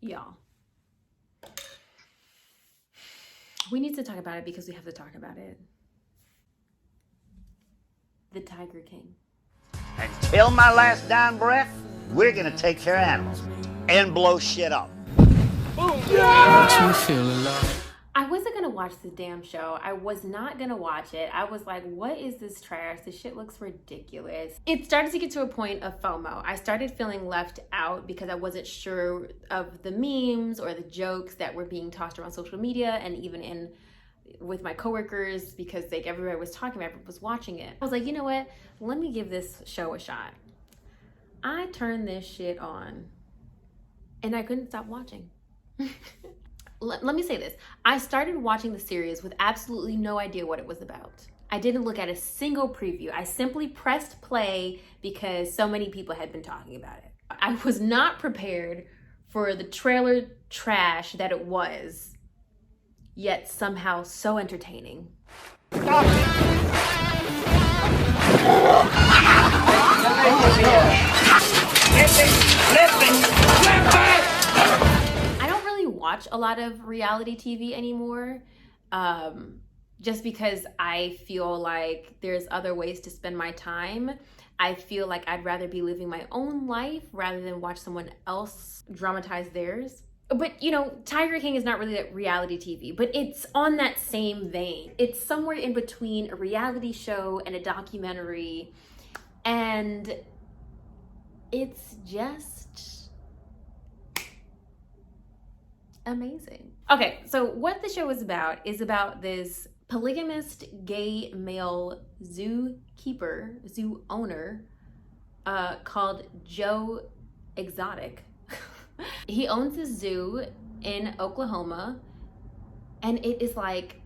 Y'all, we need to talk about it because we have to talk about it. The Tiger King. Until my last dying breath, we're gonna take care of animals and blow shit up. I wasn't gonna watch this damn show. I was not gonna watch it. I was like, what is this trash? This shit looks ridiculous. It started to get to a point of FOMO. I started feeling left out because I wasn't sure of the memes or the jokes that were being tossed around social media and even with my coworkers, because like everybody was talking about it, everyone was watching it. I was like, you know what? Let me give this show a shot. I turned this shit on and I couldn't stop watching. Let me say this. I started watching the series with absolutely no idea what it was about. I didn't look at a single preview. I simply pressed play because so many people had been talking about it. I was not prepared for the trailer trash that it was, yet somehow so entertaining. I don't really watch a lot of reality TV anymore, just because I feel like there's other ways to spend my time. I feel like I'd rather be living my own life rather than watch someone else dramatize theirs. But you know, Tiger King is not really a reality TV, but it's on that same vein. It's somewhere in between a reality show and a documentary, and it's just amazing. Okay, so what the show is about this polygamist gay male zoo owner called Joe Exotic. He owns a zoo in Oklahoma, and it is like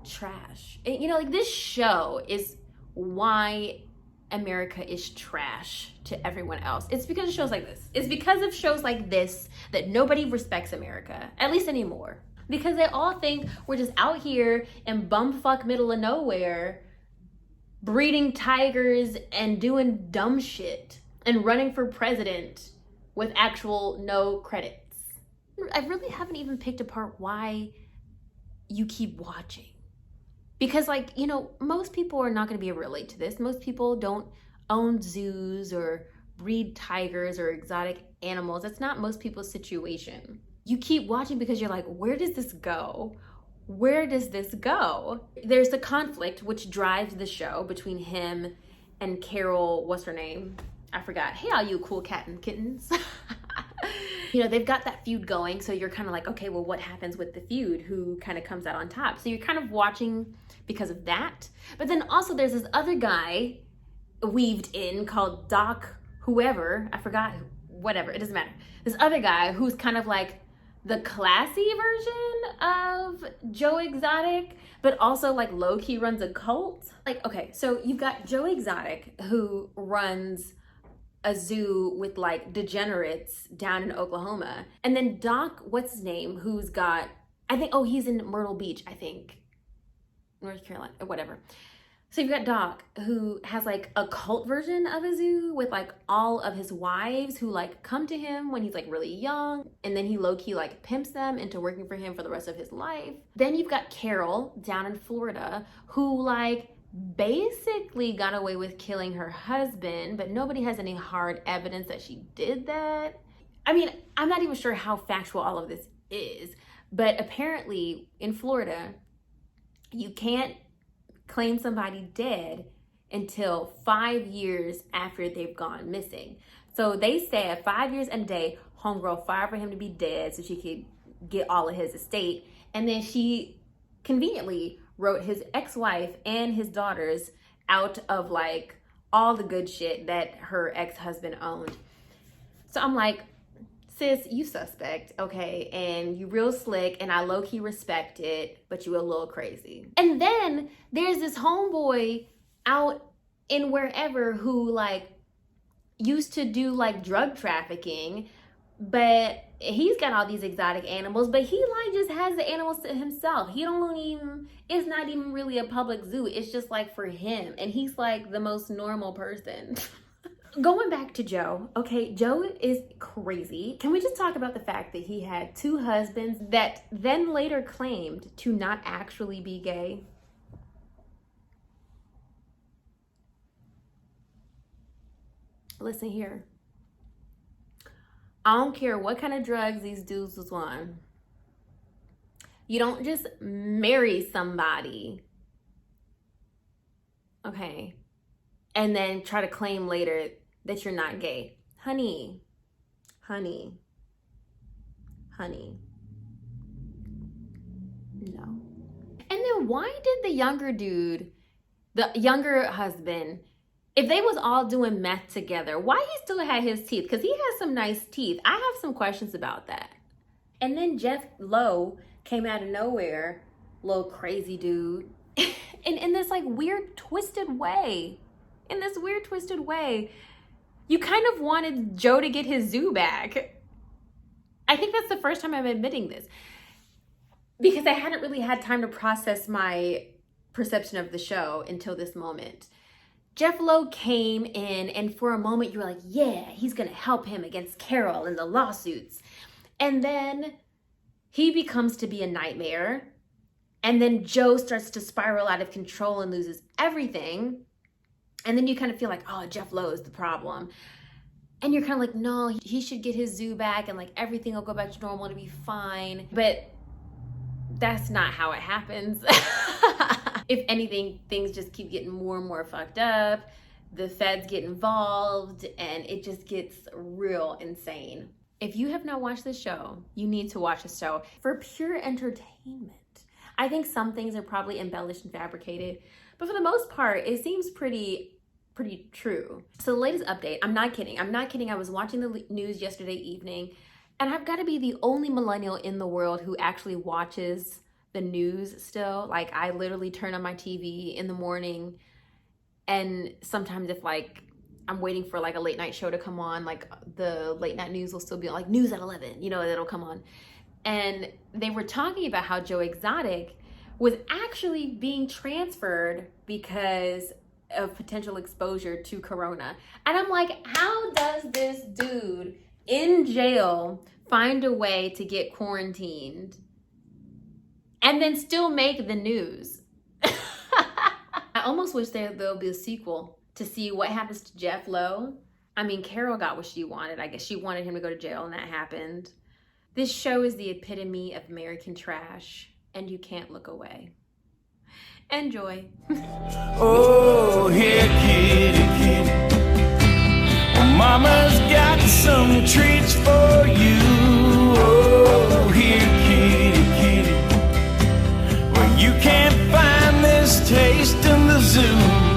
trash. You know, like this show is why America is trash to everyone else. It's because of shows like this. It's because of shows like this that nobody respects America, at least anymore. Because they all think we're just out here in bumfuck middle of nowhere, breeding tigers and doing dumb shit and running for president with actual no credits. I really haven't even picked apart why you keep watching. Because like, you know, most people are not gonna be able to relate to this. Most people don't own zoos or breed tigers or exotic animals. That's not most people's situation. You keep watching because you're like, where does this go? Where does this go? There's the conflict which drives the show between him and Carol, what's her name? I forgot. Hey, all you cool cat and kittens. You know, they've got that feud going, so you're kind of like, okay, well, what happens with the feud? Who kind of comes out on top? So you're kind of watching because of that. But then also there's this other guy weaved in called Doc whoever. I forgot, whatever, it doesn't matter. This other guy who's kind of like the classy version of Joe Exotic, but also like low-key runs a cult. Like, okay, so you've got Joe Exotic who runs a zoo with like degenerates down in Oklahoma. And then Doc, what's his name, who's got, I think, oh, he's in Myrtle Beach, I think. North Carolina, or whatever. So you've got Doc, who has like a cult version of a zoo with like all of his wives who like come to him when he's like really young. And then he low-key like pimps them into working for him for the rest of his life. Then you've got Carol down in Florida who like basically got away with killing her husband, but nobody has any hard evidence that she did that. I mean, I'm not even sure how factual all of this is, but apparently in Florida, you can't claim somebody dead until 5 years after they've gone missing. So they said 5 years and a day, homegirl filed for him to be dead so she could get all of his estate. And then she conveniently wrote his ex-wife and his daughters out of like all the good shit that her ex-husband owned. So I'm like, sis, you suspect, okay, and you real slick, and I low-key respect it, but you a little crazy. And then there's this homeboy out in wherever who like used to do like drug trafficking, but he's got all these exotic animals, but he like just has the animals to himself. He don't even, it's not even really a public zoo. It's just like for him. And he's like the most normal person. Going back to Joe, okay, Joe is crazy. Can we just talk about the fact that he had 2 husbands that then later claimed to not actually be gay? Listen here. I don't care what kind of drugs these dudes was on. You don't just marry somebody, okay, and then try to claim later that you're not gay. Honey. No. And then why did the younger dude, the younger husband, if they was all doing meth together, why he still had his teeth? Because he has some nice teeth. I have some questions about that. And then Jeff Lowe came out of nowhere, little crazy dude, in this like weird twisted way. In this weird twisted way, you kind of wanted Joe to get his zoo back. I think that's the first time I'm admitting this, because I hadn't really had time to process my perception of the show until this moment. Jeff Lowe came in, and for a moment you were like, yeah, he's gonna help him against Carol in the lawsuits. And then he becomes to be a nightmare. And then Joe starts to spiral out of control and loses everything. And then you kind of feel like, oh, Jeff Lowe is the problem. And you're kind of like, no, he should get his zoo back and like everything will go back to normal and it'll be fine. But that's not how it happens. If anything, things just keep getting more and more fucked up. The feds get involved and it just gets real insane. If you have not watched the show, you need to watch the show for pure entertainment. I think some things are probably embellished and fabricated, but for the most part, it seems pretty true. So the latest update, I'm not kidding. I was watching the news yesterday evening, and I've got to be the only millennial in the world who actually watches the news still. Like, I literally turn on my TV in the morning, and sometimes if like I'm waiting for like a late night show to come on, like the late night news will still be on, like news at 11, it'll come on. And they were talking about how Joe Exotic was actually being transferred because of potential exposure to corona. And I'm like, how does this dude in jail find a way to get quarantined and then still make the news? I almost wish there'll be a sequel to see what happens to Jeff Lowe. I mean, Carol got what she wanted. I guess she wanted him to go to jail, and that happened. This show is the epitome of American trash, and you can't look away. Enjoy. Oh, here, kitty, kitty. Well, Mama's got some treats for you. Oh, here, kitty, kitty. Well, you can't find this taste in the zoo.